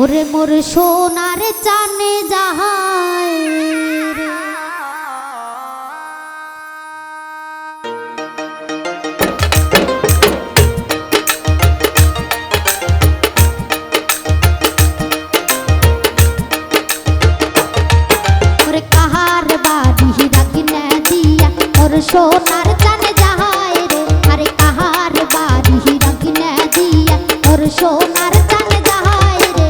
ওরে মোর সোনার চানে যাহাই রে। ওরে কাহার বাড়ি রাগিনা দিয়া মোর সোনার চানে যাহাই রে। আরে কাহার বাড়ি রাগিনা দিয়া মোর সোনার চানে যাহাই রে।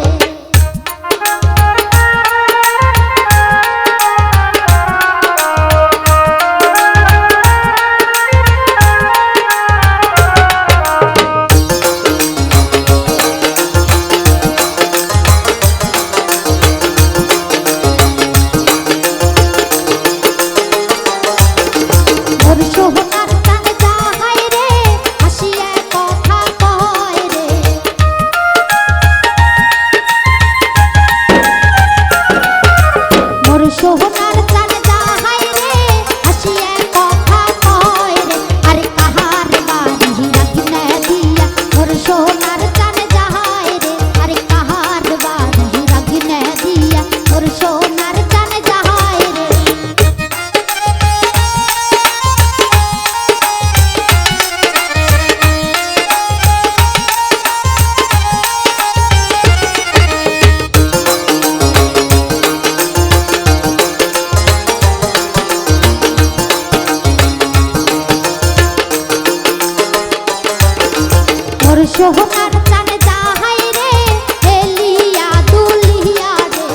সোনার চানে যাহাই রে হাসিয়া কথা কয় রে। মোর সোনার চানে যাহাই রে হাসিয়া কথা কয় রে। আরে কাহার বাড়ি রাগিনা দিয়া মোর সোনার চানে যাহাই রে। আরে কাহার বাড়ি রাগিনা দিয়া মোর সোনার চানে যাহাই রে। মোর সোনার চানে যাহাই রে এলিয়া দুলিয়া রে।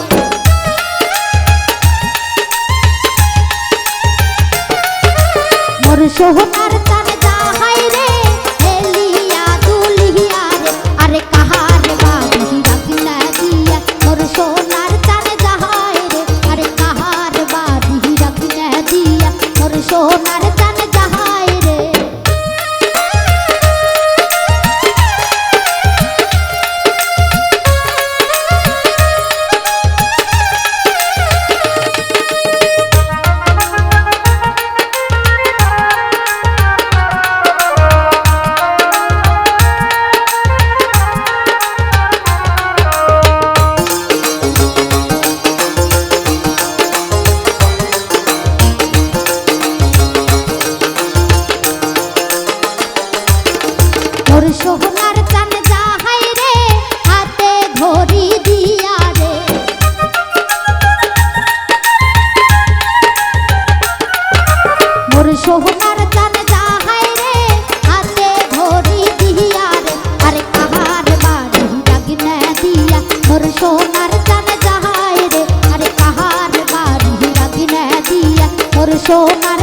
মোর সোনার চানে যাহাই রে এলিয়া দুলিয়া রে। আরে কাহার বাড়ি রাগিনা দিয়া মোর সোনার চানে যাহাই রে। আরে কাহার বাড়ি রাগিনা দিয়া মোর সোনার চানে যাহাই রে। মোর সোনার চানে যাহাই রে হাতে ধরি দিয়া রে। মোর সোনার চানে যাহাই রে হাতে ধরি দিয়া রে। আরে কাহার বাড়ি রাগিনা দিয়া মোর সোনার চানে যাহাই রে। আরে কাহার বাড়ি রাগিনা দিয়া মোর সোনার